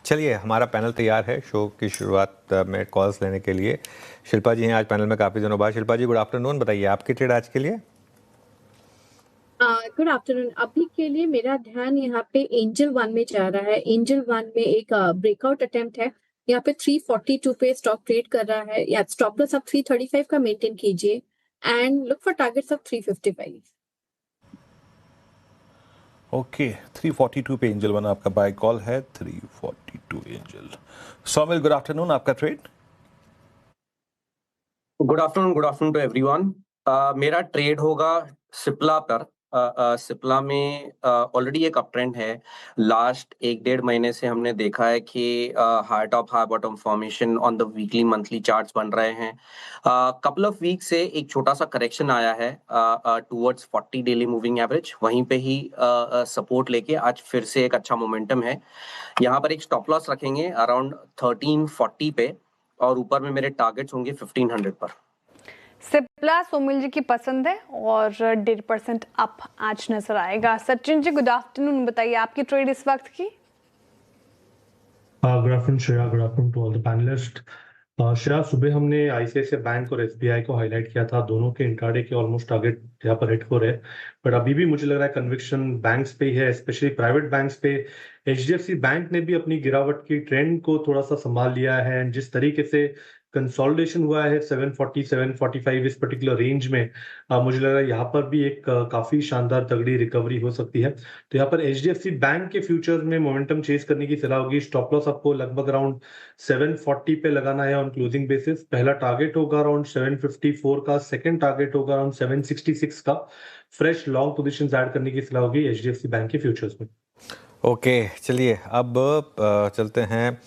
चलिए, हमारा पैनल तैयार है शो की शुरुआत में कॉल्स लेने के लिए। शिल्पा जी हैं आज पैनल में काफ़ी दिनों बाद। शिल्पा जी, गुड आफ्टरनून। बताइए आपकी ट्रेड आज के लिए। Good afternoon. अभी के लिए मेरा ध्यान यहाँ पे एंजल वन में जा रहा है। एंजल वन में एक ब्रेकआउट अटेम्प्ट है। यहाँ पे 342 पे स्टॉक ट्रेड कर रहा है। या स्टॉप लॉस आप 335 का मेंटेन कीजिए and look for targets of 355। Okay 342 पे एंजल वन आपका बाय कॉल है। 342 एंजल। सौमिल, गुड आफ्टरनून, आपका trade. Good afternoon to everyone. मेरा ट्रेड होगा सिप्ला पर। सिप्ला में ऑलरेडी एक अप ट्रेंड है। लास्ट 1-1.5 महीने से हमने देखा है कि high top high bottom formation on the weekly monthly charts बन रहे हैं। कपल ऑफ वीक से एक छोटा सा करेक्शन आया है टुवर्ड्स 40 डेली मूविंग एवरेज। वहीं पे ही सपोर्ट लेके आज फिर से एक अच्छा मोमेंटम है। यहाँ पर एक स्टॉप लॉस रखेंगे अराउंड 1340 पे और ऊपर में मेरे टारगेट्स होंगे 1500 पर। सिप्ला सोमिल जी की पसंद है और 1.5% अप आज नजर आएगा। Sachin ji, good afternoon. बताइए आपकी ट्रेड इस वक्त की। Good afternoon Shreya, good afternoon to all the panellist. Shreya, सुबह हमने आईसीआईसीआई बैंक और एसबीआई को हाईलाइट किया था। दोनों के इंट्राडे के ऑलमोस्ट टारगेट यहाँ पर हिट हो रहे हैं, बट अभी भी मुझे लग रहा है कन्विक्शन बैंक्स पे ही है, स्पेशली प्राइवेट बैंक्स पे। एचडीएफसी बैंक ने भी अपनी गिरावट की ट्रेंड को थोड़ा सा संभाल लिया है एंड जिस तरीके से कंसोलिडेशन हुआ है 740 745 इस पर्टिकुलर रेंज में, मुझे लग रहा है यहाँ पर भी एक काफी शानदार तगड़ी रिकवरी हो सकती है। तो यहाँ पर एचडीएफसी बैंक के फ्यूचर्स में मोमेंटम चेज करने की सलाह होगी। स्टॉप लॉस आपको लगभग अराउंड 740 पे लगाना है ऑन क्लोजिंग बेसिस। पहला टारगेट होगा अराउंड 754 का, सेकंड टारगेट होगा अराउंड 766 का। फ्रेश लॉन्ग पोजीशंस ऐड करने की सलाह होगी एचडीएफसी बैंक के फ्यूचर्स में। ओके, चलिए अब चलते हैं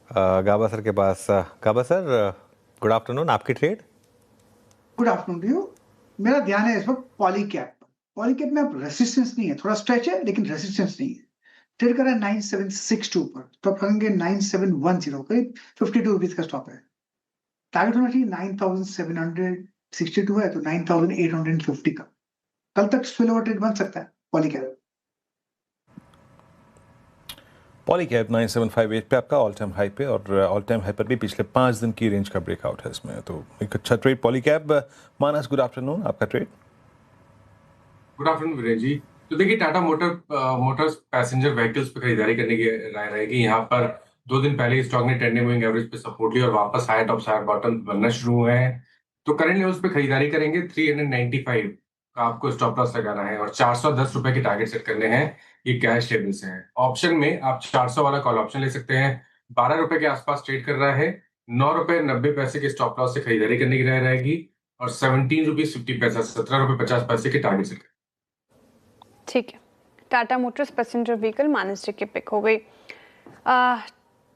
गाबा सर के पास। गाबा सर, गुड आफ्टरनून, आपकी trade. Good afternoon to you. मेरा ध्यान है इस वक्त पॉलीकैप पर। पॉलीकैप में अब रेसिस्टेंस नहीं है, थोड़ा स्ट्रेच है लेकिन रेसिस्टेंस नहीं है। ट्रेड कर रहा है 9762 पर, स्टॉप करेंगे 9710, करीब 52 रुपीज का स्टॉप है। टारगेट होना चाहिए 9762 है तो 9850 का। कल तक स्पिल ओवर ट्रेड बन सकता है पॉलीकैप। पॉलीकैप 9758 पे आपका ऑल टाइम हाई पे, और ऑल टाइम हाई पर भी पिछले 5 दिन की रेंज का ब्रेकआउट है इसमें, तो एक अच्छा ट्रेड पॉलीकैप। मानस, गुड आफ्टरनून, आपका ट्रेड। गुड आफ्टरनून विनय जी। तो देखिए, टाटा मोटर्स पैसेंजर व्हीकल्स पे खरीदारी करने की राय रहेगी। यहाँ पर 2 दिन पहले स्टॉक ने 10 मूविंग एवरेज पे सपोर्ट लिया और वापस हाई टॉप हाई बॉटम बनना शुरू हुए हैं। तो करंट लेवल्स पे खरीदारी करेंगे। 395 का आपको स्टॉप लॉस लगाना है और 410 रुपए के टारगेट सेट करने हैं। ये कैश लेवल्स हैं। ऑप्शन में आप 400 वाला कॉल ऑप्शन ले सकते हैं। 12 रुपए के आसपास ट्रेड कर रहा है। 9 रुपए 90 पैसे के स्टॉप लॉस से खरीदारी करने की राय रहेगी और 17 रुपीज 50 पैसा 17 रुपए 50 पैसे के टारगेट सेट। ठीक है, टाटा मोटर्स पैसेंजर व्हीकल मानस जी की पिक हो गई।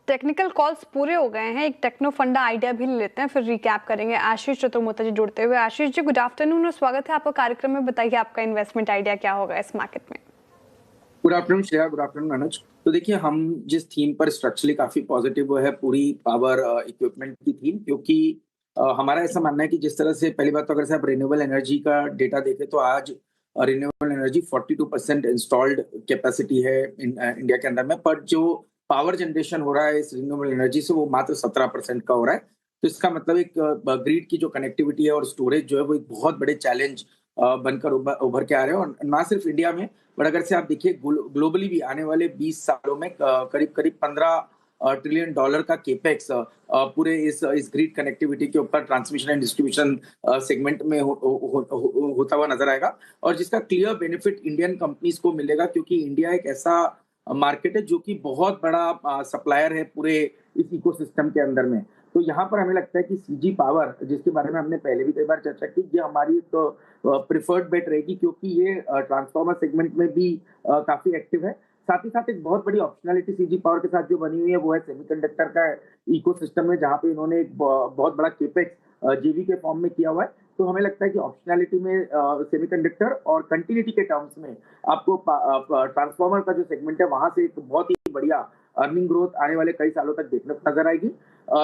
टेक्निकल कॉल्स पूरे हो गए हैं। एक टेक्नो फंडा आइडिया भी ले लेते हैं, फिर रिकैप करेंगे। आशीष चतुर्मोता जी जुड़ते हुए। आशीष जी, गुड आफ्टरनून और स्वागत है आपका कार्यक्रम में। बताइए आपका इन्वेस्टमेंट आइडिया क्या होगा इस मार्केट में। Good afternoon Shreya, good afternoon Anuj. तो देखिए, हम जिस थीम पर स्ट्रक्चरली काफी पॉजिटिव वो है पूरी पावर इक्विपमेंट की थीम, क्योंकि हमारा ऐसा मानना है कि जिस तरह से पहली बात तो अगर से आप रिन्यूएबल एनर्जी का डेटा देखें तो आज रिन्यूएबल एनर्जी 42% इंस्टॉल्ड कैपेसिटी है इंडिया के अंदर में, पर जो पावर जनरेशन हो रहा है इस रिन्यूएबल एनर्जी से वो मात्र 17% का हो रहा है। तो इसका मतलब एक ग्रिड की जो कनेक्टिविटी है और स्टोरेज जो है वो एक बहुत बड़े चैलेंज बनकर उभर के आ रहे हैं। और ना सिर्फ इंडिया में, बट अगर से आप देखिए ग्लोबली भी आने वाले 20 सालों में करीब करीब 15 ट्रिलियन डॉलर का केपेक्स पूरे इस ग्रिड कनेक्टिविटी के ऊपर ट्रांसमिशन एंड डिस्ट्रीब्यूशन सेगमेंट में होता हुआ नजर आएगा, और जिसका क्लियर बेनिफिट इंडियन कंपनीज को मिलेगा, क्योंकि इंडिया एक ऐसा मार्केट है जो कि बहुत बड़ा सप्लायर है पूरे इस इकोसिस्टम के अंदर में। तो यहाँ पर हमें लगता है कि सीजी पावर, जिसके बारे में हमने पहले भी कई बार चर्चा की, ये हमारी एक प्रिफर्ड बेट रहेगी, क्योंकि ये ट्रांसफार्मर सेगमेंट में भी काफी एक्टिव है। साथ ही साथ एक बहुत बड़ी ऑप्शनलिटी सीजी पावर के साथ जो बनी हुई है वो है सेमीकंडक्टर का इकोसिस्टम में, जहाँ पे इन्होंने एक बहुत बड़ा केपेक्स जेवी के फॉर्म में किया हुआ है। तो हमें लगता है कि ऑप्शनलिटी में सेमीकंडक्टर और कंटिन्यूटी के टर्म्स में आपको ट्रांसफार्मर का जो सेगमेंट है वहां से एक बहुत ही बढ़िया अर्निंग ग्रोथ आने वाले कई सालों तक देखने को नजर आएगी।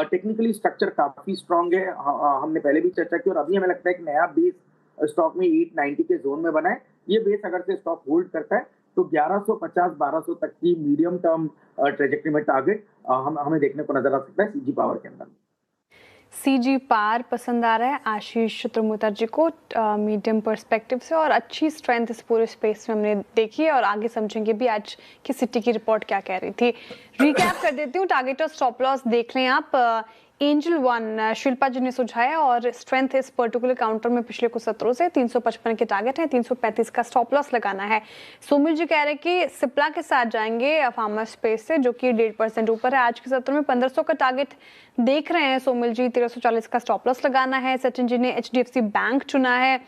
टेक्निकली स्ट्रक्चर काफी स्ट्रांग है, हमने पहले भी चर्चा की, और अभी हमें लगता है कि नया बेस स्टॉक में 890 के जोन में बना है। ये बेस अगर से स्टॉक होल्ड करता है तो 1150-1200 तक की मीडियम टर्म ट्रेजेक्टरी में टारगेट हमें देखने को नजर आ सकता है सीजी पावर के अंदर। सीजी पार पसंद आ रहा है आशीष चतुर्वेदी जी को मीडियम पर्सपेक्टिव से, और अच्छी स्ट्रेंथ इस पूरे स्पेस में हमने देखी है, और आगे समझेंगे भी आज की सिटी की रिपोर्ट क्या कह रही थी। रिकैप कर देती हूँ, टारगेट और स्टॉप लॉस देख लें आप। एंजल वन शिल्पा जी ने सुझाया, और स्ट्रेंथ इस पर्टिकुलर काउंटर में पिछले कुछ सत्रों से 355 के टारगेट है, 335 का स्टॉप लॉस लगाना है। सोमिल जी कह रहे हैं कि सिप्ला के साथ जाएंगे फार्मा स्पेस से, जो कि 1.5% ऊपर है। आज के सत्र में 1500 का टारगेट देख रहे हैं सोमिल जी, 1340 का स्टॉप लॉस लगाना है। सचिन जी ने HDFC बैंक चुना है,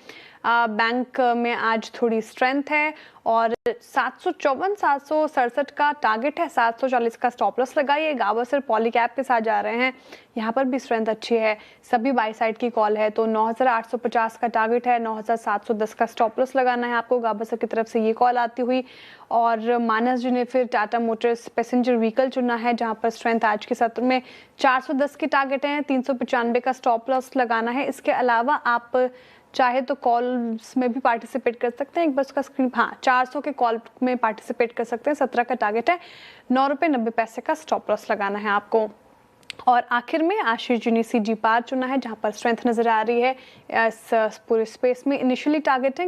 बैंक में आज थोड़ी स्ट्रेंथ है, और 754 767 का टारगेट है, 740 का स्टॉप लॉस लगाइए। गावस्कर पॉलीकैप के साथ जा रहे हैं, यहाँ पर भी स्ट्रेंथ अच्छी है, सभी बाई साइड की कॉल है, तो 9850 का टारगेट है, 9710 का स्टॉप लॉस लगाना है आपको गावस्कर की तरफ से ये कॉल आती हुई। और मानस जी ने फिर टाटा मोटर्स पैसेंजर व्हीकल चुना है, जहाँ पर स्ट्रेंथ आज के सत्र में 410 की टारगेट है, 395 का स्टॉप लॉस लगाना है। इसके अलावा आप चाहे तो कॉल्स में भी पार्टिसिपेट कर सकते हैं, एक बस का स्क्रीन, हाँ 400 के कॉल में पार्टिसिपेट कर सकते हैं। 17 का टारगेट है, 9 रुपये 90 पैसे का स्टॉप लॉस लगाना है आपको। और आखिर में आशीष जी ने सीजी पार चुना है, जहां पर स्ट्रेंथ नजर आ रही है इस पूरे स्पेस में। इनिशियली टारगेट है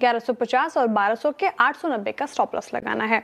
1150 और 1200 के 890 का स्टॉप लॉस लगाना है।